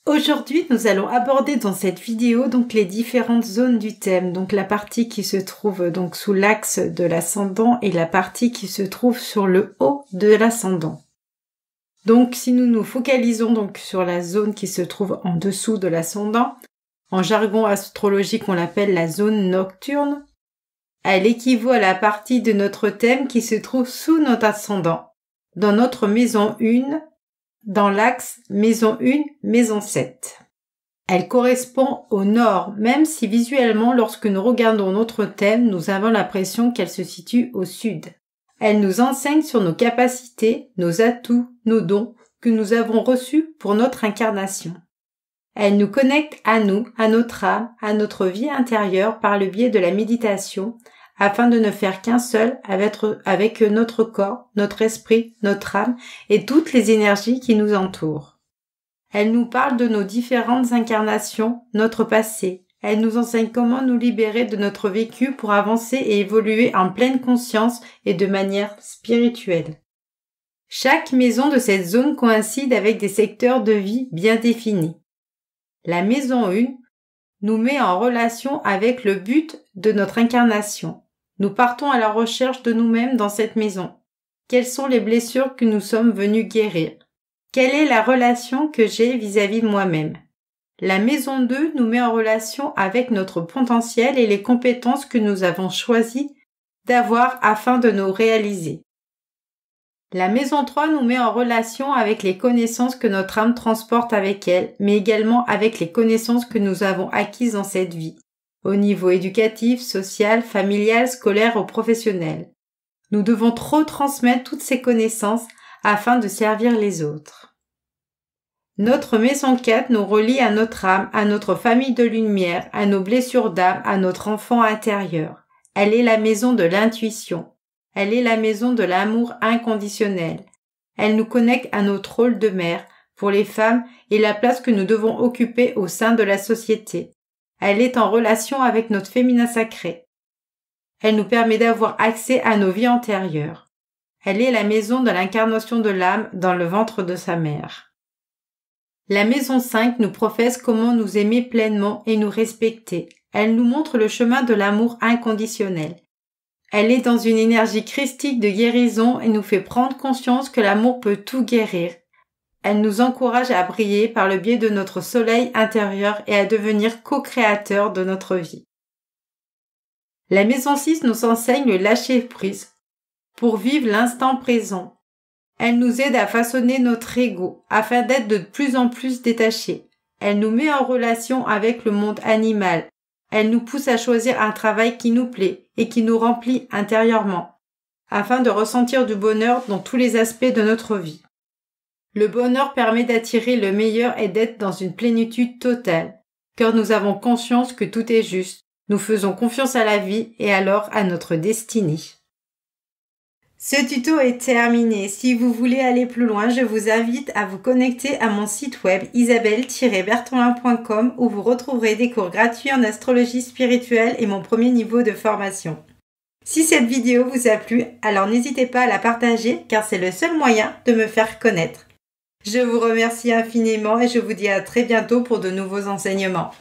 Aujourd'hui, nous allons aborder dans cette vidéo donc les différentes zones du thème, donc la partie qui se trouve donc sous l'axe de l'ascendant et la partie qui se trouve sur le haut de l'ascendant. Donc si nous nous focalisons donc sur la zone qui se trouve en dessous de l'ascendant, en jargon astrologique on l'appelle la zone nocturne, elle équivaut à la partie de notre thème qui se trouve sous notre ascendant, dans notre maison 1, dans l'axe maison 1, maison 7. Elle correspond au nord, même si visuellement, lorsque nous regardons notre thème, nous avons l'impression qu'elle se situe au sud. Elle nous enseigne sur nos capacités, nos atouts, nos dons que nous avons reçus pour notre incarnation. Elle nous connecte à nous, à notre âme, à notre vie intérieure par le biais de la méditation, afin de ne faire qu'un seul avec notre corps, notre esprit, notre âme et toutes les énergies qui nous entourent. Elle nous parle de nos différentes incarnations, notre passé. Elle nous enseigne comment nous libérer de notre vécu pour avancer et évoluer en pleine conscience et de manière spirituelle. Chaque maison de cette zone coïncide avec des secteurs de vie bien définis. La maison 1 nous met en relation avec le but de notre incarnation. Nous partons à la recherche de nous-mêmes dans cette maison. Quelles sont les blessures que nous sommes venus guérir? Quelle est la relation que j'ai vis-à-vis de moi-même? La maison 2 nous met en relation avec notre potentiel et les compétences que nous avons choisi d'avoir afin de nous réaliser. La maison 3 nous met en relation avec les connaissances que notre âme transporte avec elle, mais également avec les connaissances que nous avons acquises dans cette vie, au niveau éducatif, social, familial, scolaire ou professionnel. Nous devons retransmettre toutes ces connaissances afin de servir les autres. Notre maison 4 nous relie à notre âme, à notre famille de lumière, à nos blessures d'âme, à notre enfant intérieur. Elle est la maison de l'intuition. Elle est la maison de l'amour inconditionnel. Elle nous connecte à notre rôle de mère pour les femmes et la place que nous devons occuper au sein de la société. Elle est en relation avec notre féminin sacré. Elle nous permet d'avoir accès à nos vies antérieures. Elle est la maison de l'incarnation de l'âme dans le ventre de sa mère. La maison 5 nous professe comment nous aimer pleinement et nous respecter. Elle nous montre le chemin de l'amour inconditionnel. Elle est dans une énergie christique de guérison et nous fait prendre conscience que l'amour peut tout guérir. Elle nous encourage à briller par le biais de notre soleil intérieur et à devenir co-créateurs de notre vie. La maison 6 nous enseigne le lâcher-prise pour vivre l'instant présent. Elle nous aide à façonner notre ego afin d'être de plus en plus détachés. Elle nous met en relation avec le monde animal. Elle nous pousse à choisir un travail qui nous plaît et qui nous remplit intérieurement, afin de ressentir du bonheur dans tous les aspects de notre vie. Le bonheur permet d'attirer le meilleur et d'être dans une plénitude totale, car nous avons conscience que tout est juste. Nous faisons confiance à la vie et alors à notre destinée. Ce tuto est terminé. Si vous voulez aller plus loin, je vous invite à vous connecter à mon site web isabelle-bertolin.com où vous retrouverez des cours gratuits en astrologie spirituelle et mon premier niveau de formation. Si cette vidéo vous a plu, alors n'hésitez pas à la partager car c'est le seul moyen de me faire connaître. Je vous remercie infiniment et je vous dis à très bientôt pour de nouveaux enseignements.